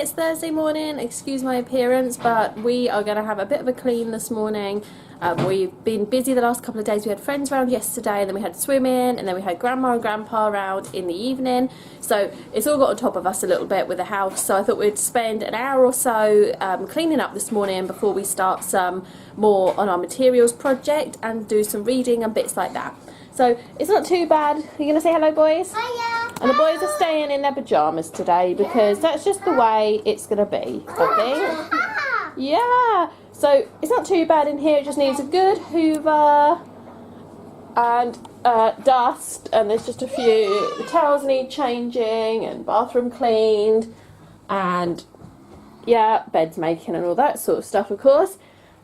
it's Thursday morning. Excuse my appearance, but we are going to have a bit of a clean this morning. We've been busy the last couple of days. We had friends around yesterday, and then we had swimming, and then we had Grandma and Grandpa around in the evening. So it's all got on top of us a little bit with the house. So I thought we'd spend an hour or so cleaning up this morning before we start some more on our materials project and do some reading and bits like that. So it's not too bad. Are you going to say hello, boys? Hiya. And the boys are staying in their pyjamas today because that's just the way it's going to be, I think. Yeah. So it's not too bad in here. It just needs a good hoover and dust. And there's just a few. The towels need changing and bathroom cleaned. And yeah, beds making and all that sort of stuff, of course.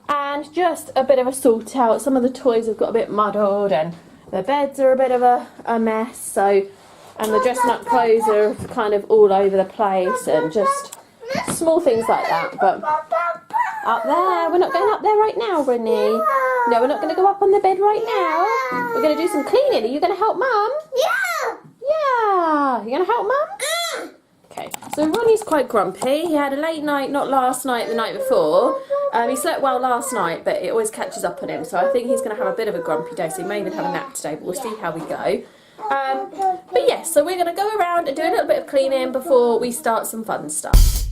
And just a bit of a sort out. Some of the toys have got a bit muddled and the beds are a bit of a mess, so, and the dressing up clothes are kind of all over the place and just small things like that. But up there, we're not going up there right now, Brittany. No, we're not going to go up on the bed right now. We're going to do some cleaning. Are you going to help Mum? Yeah. Yeah. You going to help Mum? Okay, so Ronnie's quite grumpy. He had a late night, not last night, the night before. He slept well last night, but it always catches up on him. So I think he's going to have a bit of a grumpy day. So he may even have a nap today, but we'll see how we go. But yes, so we're going to go around and do a little bit of cleaning before we start some fun stuff.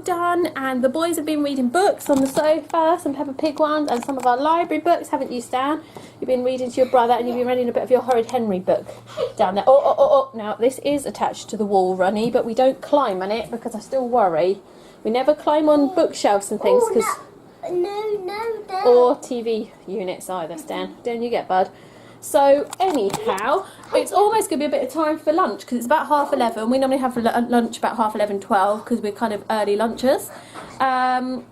Done, and the boys have been reading books on the sofa, some Peppa Pig ones and some of our library books, haven't you, Stan? You've been reading to your brother and you've been reading a bit of your Horrid Henry book down there. Oh, now this is attached to the wall, Ronnie, but we don't climb on it because I still worry. We never climb on bookshelves and things because No, or TV units either, Stan. Don't you get, bud? So anyhow, it's almost going to be a bit of time for lunch because it's about 11:30. We normally have lunch about 11:30, 12 because we're kind of early lunchers. And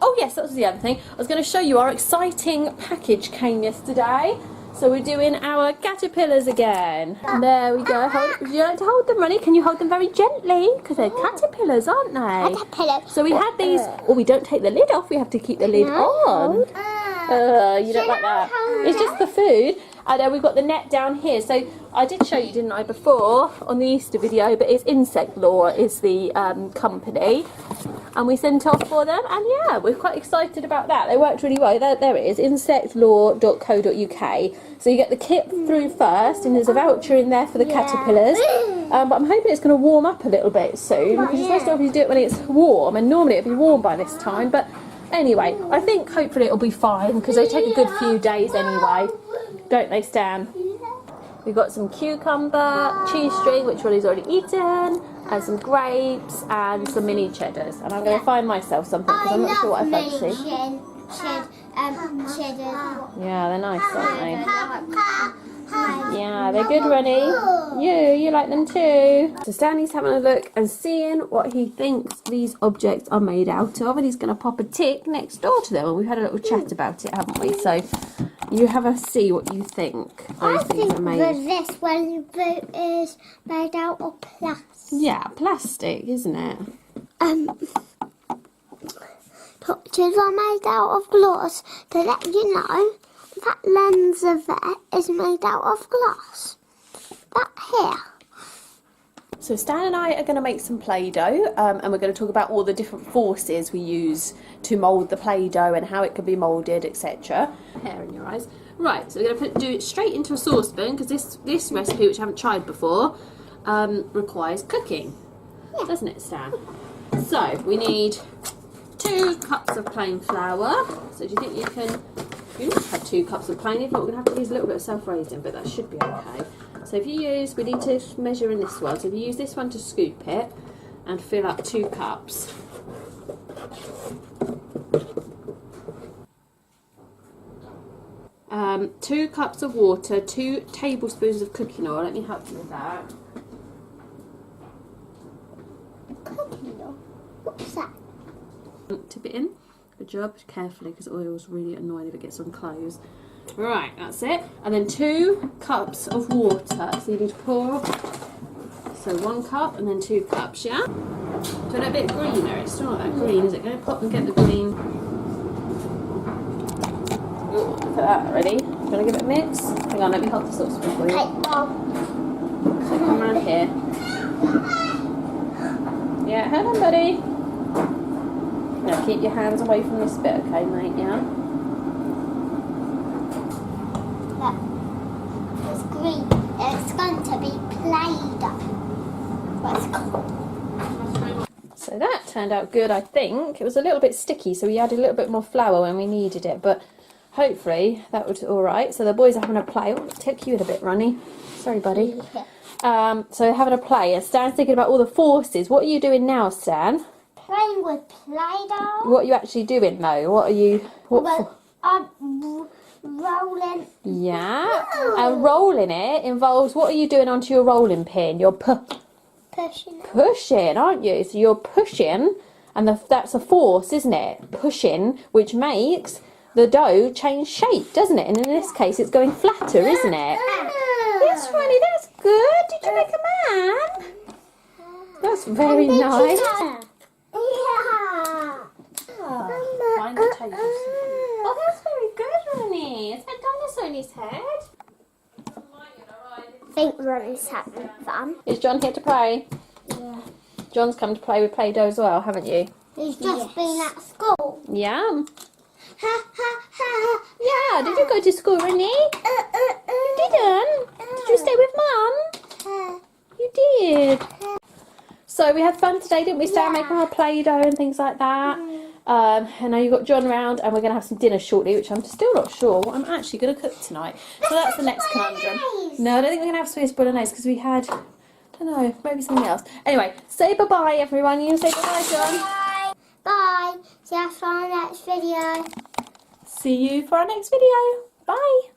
oh yes, that was the other thing. I was going to show you our exciting package came yesterday. So we're doing our caterpillars again. There we go. Would you like to hold them, Ronnie? Can you hold them very gently? Because they're caterpillars, aren't they? Caterpillars. So we had these. Oh, we don't take the lid off. We have to keep the lid on. You don't like that. It's just the food. And then we've got the net down here. So I did show you, didn't I, before on the Easter video, but it's Insect Law is the company. And we sent off for them. And yeah, we're quite excited about that. They worked really well. There it is, insectlaw.co.uk. So you get the kit through first, and there's a voucher in there for the caterpillars. But I'm hoping it's going to warm up a little bit soon. Because you're supposed to obviously do it when it's warm. And normally it'd be warm by this time. But anyway, I think hopefully it'll be fine. Because they take a good few days anyway. Don't they, Stan? We've got some cucumber, cheese string, which Ronnie's already eaten, and some grapes, and some mini cheddars. And I'm going to find myself something because I'm not sure what I fancy. Cheddars. Yeah, they're nice, aren't they? Yeah, they're good, Ronnie. You like them too. So Stanley's having a look and seeing what he thinks these objects are made out of, and he's going to pop a tick next door to them. And we've had a little chat about it, haven't we? So you have a see what you think those things are made. I think this one is made out of plastic. Yeah, plastic, isn't it? Pictures are made out of glass to let you know that lens of it is made out of glass. That here. So Stan and I are going to make some Play-Doh, and we're going to talk about all the different forces we use to mould the Play-Doh and how it can be moulded, etc. Hair in your eyes. Right, so we're going to do it straight into a saucepan because this recipe, which I haven't tried before, requires cooking, doesn't it, Stan? So we need 2 cups of plain flour. So do you think you can have 2 cups of plain? If not, we're going to have to use a little bit of self-raising, but that should be okay. So if you use, we need to measure in this one. So if you use this one to scoop it and fill up 2 cups. Um, 2 cups of water, 2 tablespoons of cooking oil. Let me help you with that. Cooking oil? What's that? Tip it in. Good job. Carefully, because oil is really annoying if it gets on clothes. Right, that's it. And then 2 cups of water. So you need to pour. So 1 cup and then 2 cups, yeah? Do you want it a bit greener? It's still not that green, is it? Go pop and get the green. Ooh, look at that already. Do you want to give it a mix? Hang on, let me hold the saucepan for you. So come around here. Yeah, hold on, buddy. Now keep your hands away from this bit, okay, mate, yeah? Look. It's green. It's going to be Play-Doh. What's it called? So that turned out good, I think. It was a little bit sticky, so we added a little bit more flour when we needed it, but hopefully that was alright. So the boys are having a play. Oh, take you in a bit, Ronnie. Sorry, buddy. So having a play, and Stan's thinking about all the forces. What are you doing now, Stan? Playing with Play-Doh. What are you actually doing, though? What are you... Rolling. Yeah. And rolling it involves... What are you doing onto your rolling pin? You're Pushing it. pushing, aren't you? So you're pushing, and that's a force, isn't it? Pushing, which makes the dough change shape, doesn't it? And in this case, it's going flatter, isn't it? Yes, Ronnie, that's good. Did you make a man? That's very nice. Find the tablespoon. Oh, that's very good, Ronnie. Is that dinosaur in his head? I think Ronnie's having fun. Is John here to play? Yeah. John's come to play with Play-Doh as well, haven't you? He's just been at school. Yeah. Yeah, did you go to school, Ronnie? You didn't? Did you stay with Mum? You did. So we had fun today, didn't we? Start making our Play-Doh and things like that. And now you've got John round, and we're going to have some dinner shortly, which I'm still not sure what I'm actually going to cook tonight. So that's the next conundrum. No, I don't think we're going to have Swiss bolognese because we had, I don't know, maybe something else. Anyway, say bye-bye, everyone. You say bye-bye, John. Bye. See you for our next video. See you for our next video. Bye.